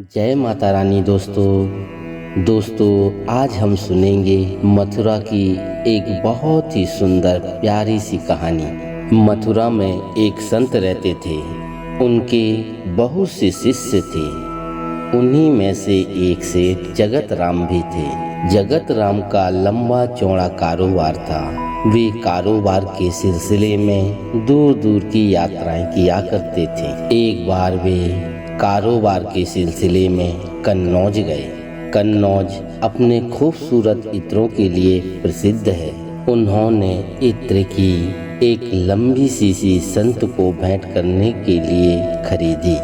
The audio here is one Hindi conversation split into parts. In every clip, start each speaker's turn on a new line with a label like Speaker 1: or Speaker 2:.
Speaker 1: जय माता रानी। दोस्तों आज हम सुनेंगे मथुरा की एक बहुत ही सुंदर प्यारी सी कहानी। मथुरा में एक संत रहते थे। उनके बहुत से शिष्य थे। उन्हीं में से एक सेठ जगत राम भी थे। जगत राम का लंबा चौड़ा कारोबार था। वे कारोबार के सिलसिले में दूर दूर की यात्राएं किया करते थे। एक बार वे कारोबार के सिलसिले में कन्नौज गए। कन्नौज अपने खूबसूरत इत्रों के लिए प्रसिद्ध है। उन्होंने इत्र की एक लंबी शीशी संत को भेंट करने के लिए खरीदी।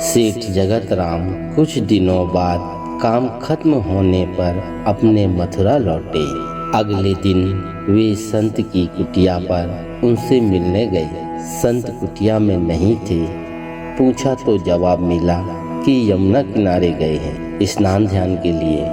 Speaker 1: सेठ जगत राम कुछ दिनों बाद काम खत्म होने पर अपने मथुरा लौटे। अगले दिन वे संत की कुटिया पर उनसे मिलने गए। संत कुटिया में नहीं थे। पूछा तो जवाब मिला कि यमुना किनारे गए हैं स्नान ध्यान के लिए।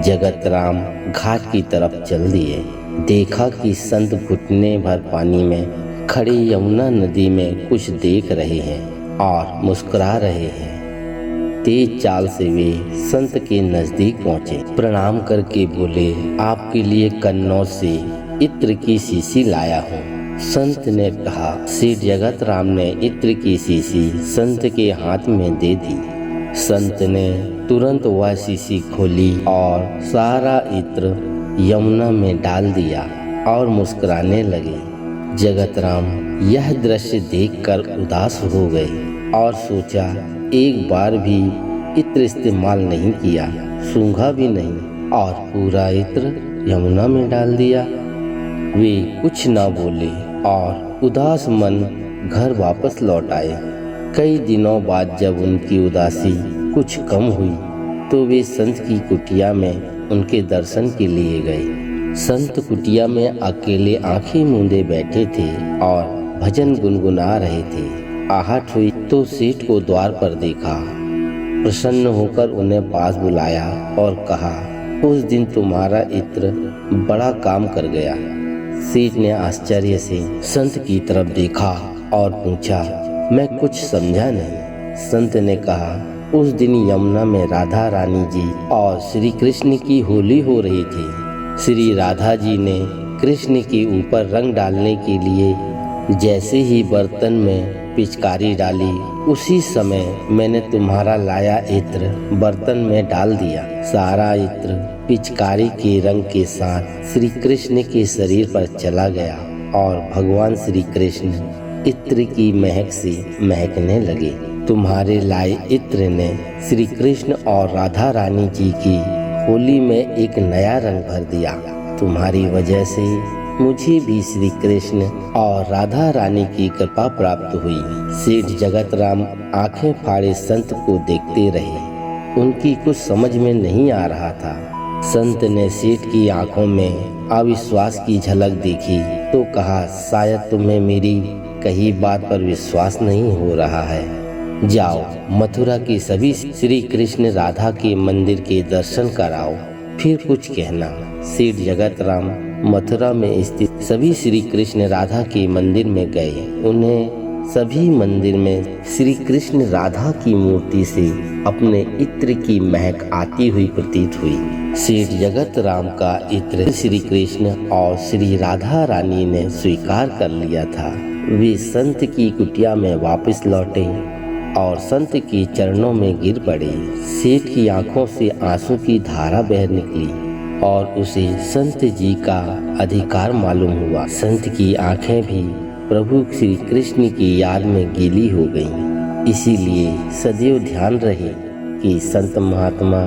Speaker 1: जगत राम घाट की तरफ चल दिए। देखा कि संत घुटने भर पानी में खड़े यमुना नदी में कुछ देख रहे हैं और मुस्कुरा रहे हैं। तेज चाल से वे संत के नजदीक पहुंचे। प्रणाम करके बोले, आपके लिए कन्नौज से इत्र की शीशी लाया हूँ। संत ने कहा। सेठ जगत राम ने इत्र की शीशी संत के हाथ में दे दी। संत ने तुरंत वह शीशी खोली और सारा इत्र यमुना में डाल दिया और मुस्कुराने लगे। जगत राम यह दृश्य देखकर उदास हो गए और सोचा, एक बार भी इत्र इस्तेमाल नहीं किया, सूंघा भी नहीं और पूरा इत्र यमुना में डाल दिया। वे कुछ न बोले और उदास मन घर वापस लौट आए। कई दिनों बाद जब उनकी उदासी कुछ कम हुई तो वे संत की कुटिया में उनके दर्शन के लिए गए। संत कुटिया में अकेले आंखें मूंदे बैठे थे और भजन गुनगुना रहे थे। आहट हुई तो सेठ को द्वार पर देखा। प्रसन्न होकर उन्हें पास बुलाया और कहा, उस दिन तुम्हारा इत्र बड़ा काम कर गया। सेठ ने आश्चर्य से संत की तरफ देखा और पूछा, मैं कुछ समझा नहीं। संत ने कहा, उस दिन यमुना में राधा रानी जी और श्री कृष्ण की होली हो रही थी। श्री राधा जी ने कृष्ण के ऊपर रंग डालने के लिए जैसे ही बर्तन में पिचकारी डाली, उसी समय मैंने तुम्हारा लाया इत्र बर्तन में डाल दिया। सारा इत्र पिचकारी के रंग के साथ श्री कृष्ण के शरीर पर चला गया और भगवान श्री कृष्ण इत्र की महक से महकने लगे। तुम्हारे लाए इत्र ने श्री कृष्ण और राधा रानी जी की होली में एक नया रंग भर दिया। तुम्हारी वजह से मुझे भी श्री कृष्ण और राधा रानी की कृपा प्राप्त हुई। सेठ जगत राम आंखें फाड़े संत को देखते रहे। उनकी कुछ समझ में नहीं आ रहा था। संत ने सेठ की आंखों में अविश्वास की झलक देखी तो कहा, शायद तुम्हें मेरी कही बात पर विश्वास नहीं हो रहा है। जाओ मथुरा के सभी श्री कृष्ण राधा के मंदिर के दर्शन कराओ, फिर कुछ कहना। सेठ जगत राम मथुरा में स्थित सभी श्री कृष्ण राधा के मंदिर में गए। उन्हें सभी मंदिर में श्री कृष्ण राधा की मूर्ति से अपने इत्र की महक आती हुई प्रतीत हुई। सेठ जगत राम का इत्र श्री कृष्ण और श्री राधा रानी ने स्वीकार कर लिया था। वे संत की कुटिया में वापस लौटे और संत के चरणों में गिर पड़े। सेठ की आंखों से आंसू की धारा बह निकली और उसे संत जी का अधिकार मालूम हुआ। संत की आंखें भी प्रभु श्री कृष्ण की याद में गीली हो गईं। इसीलिए सदैव ध्यान रहे कि संत महात्मा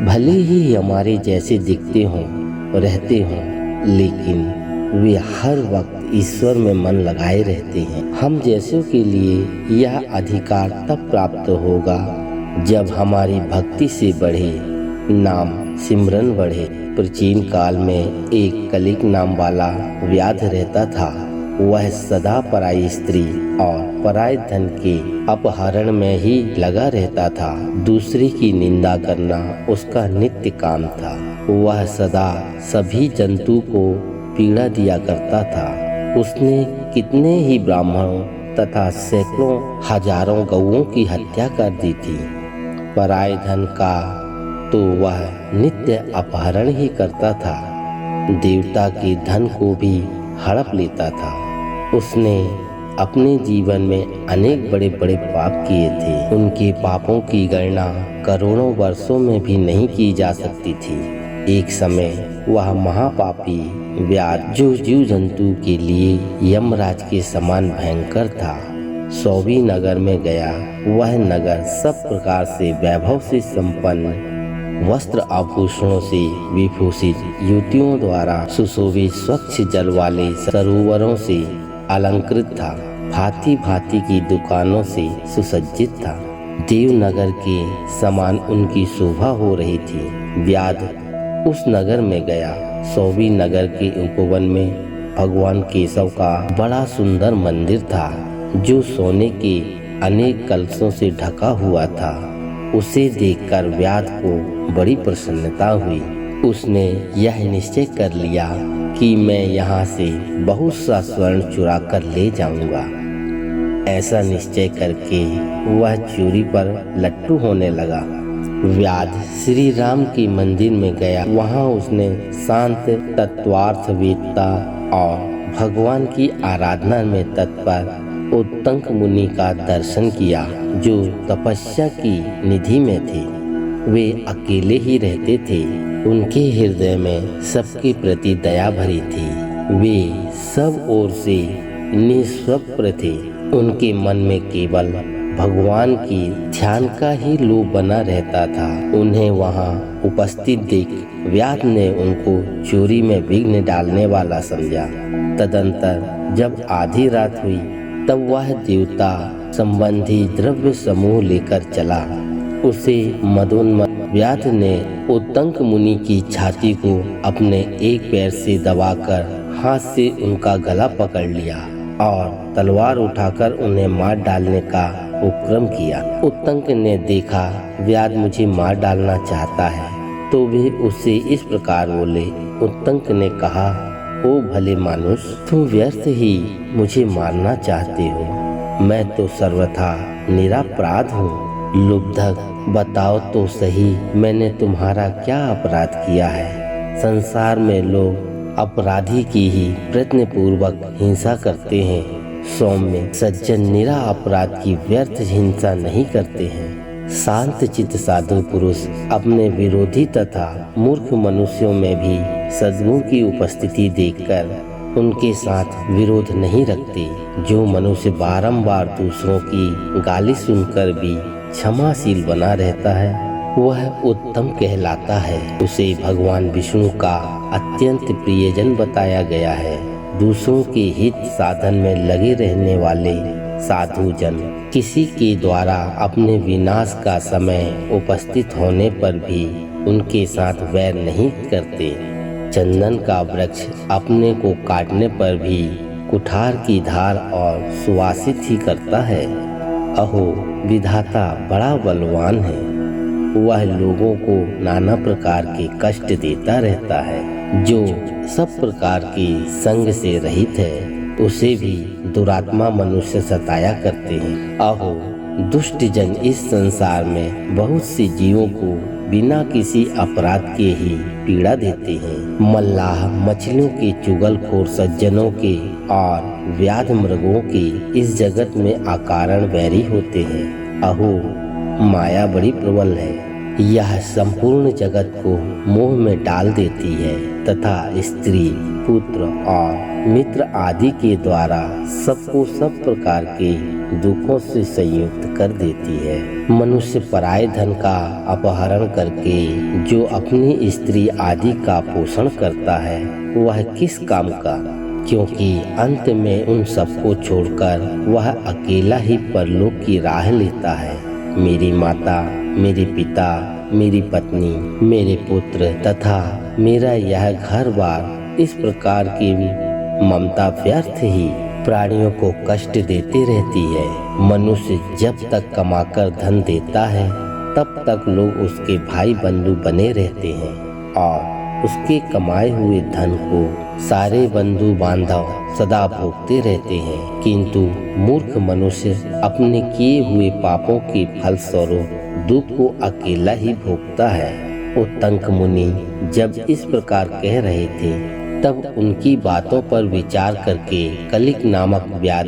Speaker 1: भले ही हमारे जैसे दिखते हों, रहते हों, लेकिन वे हर वक्त ईश्वर में मन लगाए रहते हैं। हम जैसों के लिए यह अधिकार तब प्राप्त होगा जब हमारी भक्ति से बढ़े, नाम सिमरन बढ़े। प्राचीन काल में एक कलिक नाम वाला व्याध रहता था। वह सदा पराई स्त्री और पराय धन के अपहरण में ही लगा रहता था। दूसरे की निंदा करना उसका नित्य काम था। वह सदा सभी जंतु को पीड़ा दिया करता था। उसने कितने ही ब्राह्मणों तथा सैकड़ों हजारों गौओं की हत्या कर दी थी। पराये धन का तो वह नित्य अपहरण ही करता था। देवता के धन को भी हड़प लेता था। उसने अपने जीवन में अनेक बड़े बड़े पाप किए थे। उनके पापों की गणना करोड़ों वर्षों में भी नहीं की जा सकती थी। एक समय वह महापापी व्याध, जो जीव जंतु के लिए यमराज के समान भयंकर था, सौवी नगर में गया। वह नगर सब प्रकार से वैभव से संपन्न, वस्त्र आभूषणों से विभूषित, युवतियों द्वारा सुशोभित, स्वच्छ जल वाले सरोवरों से अलंकृत था, भांति भांति की दुकानों से सुसज्जित था। देवनगर के समान उनकी शोभा हो रही थी। व्याध उस नगर में गया। सौवी नगर के उपवन में भगवान केशव का बड़ा सुंदर मंदिर था, जो सोने के अनेक कलशों से ढका हुआ था। उसे देखकर व्याध को बड़ी प्रसन्नता हुई। उसने यह निश्चय कर लिया कि मैं यहाँ से बहुत सा स्वर्ण चुरा कर ले जाऊंगा। ऐसा निश्चय करके वह चोरी पर लट्टू होने लगा। व्याध श्री राम के मंदिर में गया। वहाँ उसने शांत तत्वार्थवेत्ता और भगवान की आराधना में तत्पर उत्तंक मुनि का दर्शन किया, जो तपस्या की निधि में थे। वे अकेले ही रहते थे। उनके हृदय में सबके प्रति दया भरी थी। वे सब ओर से निस्वप्न थे। उनके मन में केवल भगवान की ध्यान का ही लोभ बना रहता था। उन्हें वहां उपस्थित देख व्याध ने उनको चोरी में विघ्न डालने वाला समझा। तदंतर जब आधी रात हुई, तब वह देवता संबंधी द्रव्य समूह लेकर चला। उसे मदोन्मत्त व्याध ने उत्तंक मुनि की छाती को अपने एक पैर से दबाकर हाथ से उनका गला पकड़ लिया और तलवार उठाकर उन्हें मार डालने का उपक्रम किया। उत्तंक ने देखा व्याध मुझे मार डालना चाहता है, तो भी उससे इस प्रकार बोले। उत्तंक ने कहा, ओ भले मानुष, तुम व्यर्थ ही मुझे मारना चाहते हो। मैं तो सर्वथा निरपराध हूँ। लुब्धक, बताओ तो सही, मैंने तुम्हारा क्या अपराध किया है? संसार में लोग अपराधी की ही प्रयत्न पूर्वक हिंसा करते हैं। सौम्य सज्जन निरा अपराध की व्यर्थ हिंसा नहीं करते हैं। शांत चित्त साधु पुरुष अपने विरोधी तथा मूर्ख मनुष्यों में भी सद्गुण की उपस्थिति देखकर उनके साथ विरोध नहीं रखते। जो मनुष्य बारंबार दूसरों की गाली सुनकर भी क्षमाशील बना रहता है, वह उत्तम कहलाता है। उसे भगवान विष्णु का अत्यंत प्रियजन बताया गया है। दूसरों के हित साधन में लगे रहने वाले साधु जन किसी के द्वारा अपने विनाश का समय उपस्थित होने पर भी उनके साथ वैर नहीं करते। चंदन का वृक्ष अपने को काटने पर भी कुठार की धार और सुवासित ही करता है। अहो, विधाता बड़ा बलवान है। वह लोगों को नाना प्रकार के कष्ट देता रहता है। जो सब प्रकार के संग से रहित है, उसे भी दुरात्मा मनुष्य सताया करते हैं। अहो, दुष्ट जन इस संसार में बहुत से जीवों को बिना किसी अपराध के ही पीड़ा देते हैं। मल्लाह मछलियों के, चुगलखोर सज्जनों के और व्याध मृगों के इस जगत में अकारण वैरी होते हैं। अहो, माया बड़ी प्रबल है। यह संपूर्ण जगत को मोह में डाल देती है तथा स्त्री, पुत्र और मित्र आदि के द्वारा सबको सब प्रकार के दुखों से संयुक्त कर देती है। मनुष्य पराये धन का अपहरण करके जो अपनी स्त्री आदि का पोषण करता है, वह किस काम का? क्योंकि अंत में उन सबको छोड़कर वह अकेला ही परलोक की राह लेता है। मेरी माता, मेरे पिता, मेरी पत्नी, मेरे पुत्र तथा मेरा यह घर बार, इस प्रकार की ममता व्यर्थ ही प्राणियों को कष्ट देती रहती है। मनुष्य जब तक कमाकर धन देता है, तब तक लोग उसके भाई बंधु बने रहते हैं और उसके कमाए हुए धन को सारे बंधु बांधव सदा भोगते रहते हैं। किंतु मूर्ख मनुष्य अपने किए हुए पापों के फलस्वरूप दुख को अकेला ही भोगता है। उत्तंक मुनि जब इस प्रकार कह रहे थे तब उनकी बातों पर विचार करके कलिक नामक व्याध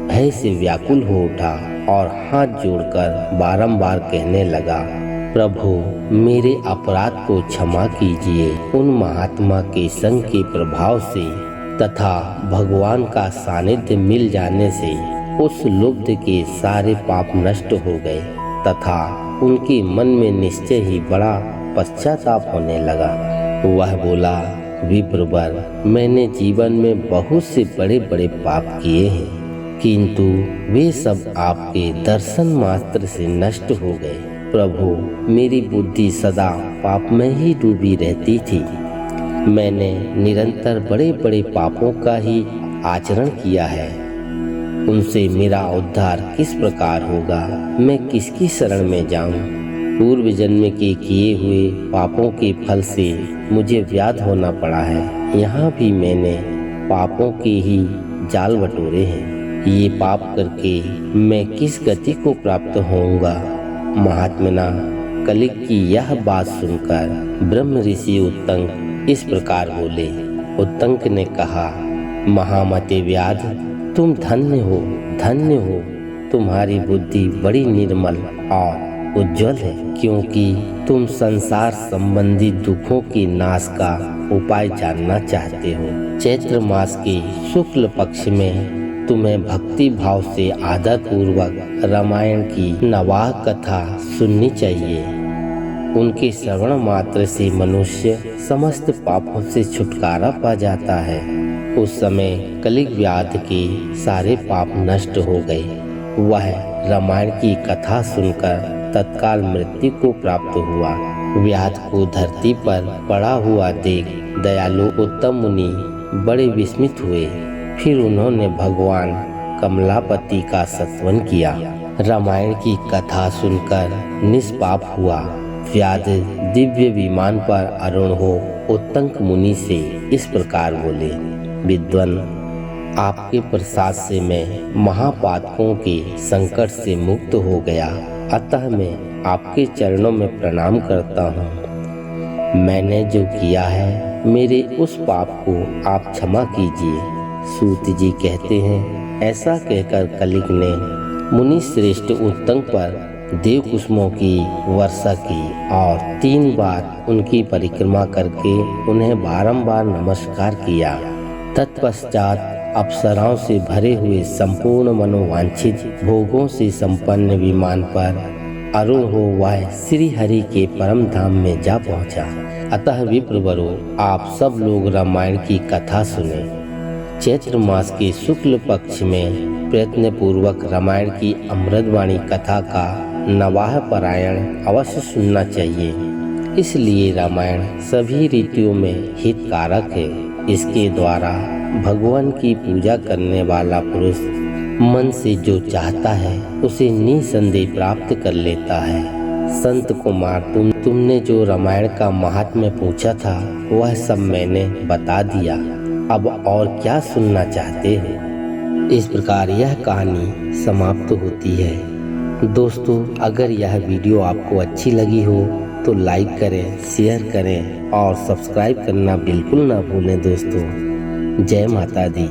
Speaker 1: भय से व्याकुल हो उठा और हाथ जोड़कर बारंबार कहने लगा, प्रभु मेरे अपराध को क्षमा कीजिए। उन महात्मा के संग के प्रभाव से तथा भगवान का सानिध्य मिल जाने से उस लुब्ध के सारे पाप नष्ट हो गए तथा उनके मन में निश्चय ही बड़ा पश्चाताप होने लगा। वह बोला, विप्रवर, मैंने जीवन में बहुत से बड़े बड़े पाप किए हैं, किंतु वे सब आपके दर्शन मात्र से नष्ट हो गए। प्रभु मेरी बुद्धि सदा पाप में ही डूबी रहती थी। मैंने निरंतर बड़े बड़े पापों का ही आचरण किया है। उनसे मेरा उद्धार किस प्रकार होगा? मैं किसकी शरण में जाऊं? पूर्व जन्म के किए हुए पापों के फल से मुझे व्याध होना पड़ा है। यहाँ भी मैंने पापों के ही जाल बटोरे हैं। ये पाप करके मैं किस गति को प्राप्त होऊंगा? महात्मना कलिक की यह बात सुनकर ब्रह्म ऋषि उत्तंक इस प्रकार बोले। उत्तंक ने कहा, महामते व्याध, तुम धन्य हो, धन्य हो। तुम्हारी बुद्धि बड़ी निर्मल और उज्जवल है, क्योंकि तुम संसार संबंधी दुखों के नाश का उपाय जानना चाहते हो। चैत्र मास के शुक्ल पक्ष में तुम्हें भक्ति भाव से आदर पूर्वक रामायण की नवाह कथा सुननी चाहिए। उनके श्रवण मात्र से मनुष्य समस्त पापों से छुटकारा पा जाता है। उस समय कलिक व्याध के सारे पाप नष्ट हो गए। वह रामायण की कथा सुनकर तत्काल मृत्यु को प्राप्त हुआ। व्याध को धरती पर पड़ा हुआ देख दयालु उत्तम मुनि बड़े विस्मित हुए। फिर उन्होंने भगवान कमलापति का स्तवन किया। रामायण की कथा सुनकर निष्पाप हुआ। व्याध दिव्य विमान पर आरूढ़ हो उत्तंक मुनि से इस प्रकार बोले, विद्वान, आपके प्रसाद से मैं महापातकों के संकट से मुक्त हो गया, अतः मैं आपके चरणों में प्रणाम करता हूँ। मैंने जो किया है मेरे उस पाप को आप क्षमा कीजिए। सूत जी कहते हैं, ऐसा कहकर कलिक ने मुनि श्रेष्ठ उत्तंक पर देव कुसुमों की वर्षा की और 3 बार उनकी परिक्रमा करके उन्हें बारंबार नमस्कार किया। तत्पश्चात अप्सराओं से भरे हुए संपूर्ण मनोवांछित भोगों से संपन्न विमान पर आरूढ़ हो वह श्री हरि के परम धाम में जा पहुंचा। अतः विप्रवरो, आप सब लोग रामायण की कथा सुने। चैत्र मास के शुक्ल पक्ष में प्रयत्न पूर्वक रामायण की अमृतवाणी कथा का नवाह पारायण अवश्य सुनना चाहिए। इसलिए रामायण सभी रीतियों में हितकारक है। इसके द्वारा भगवान की पूजा करने वाला पुरुष मन से जो चाहता है उसे निसंदेह प्राप्त कर लेता है। संत कुमार, तुमने जो रामायण का महात्म्य पूछा था वह सब मैंने बता दिया। अब और क्या सुनना चाहते हो? इस प्रकार यह कहानी समाप्त होती है। दोस्तों, अगर यह वीडियो आपको अच्छी लगी हो तो लाइक करें, शेयर करें और सब्सक्राइब करना बिल्कुल ना भूलें। दोस्तों, जय माता दी।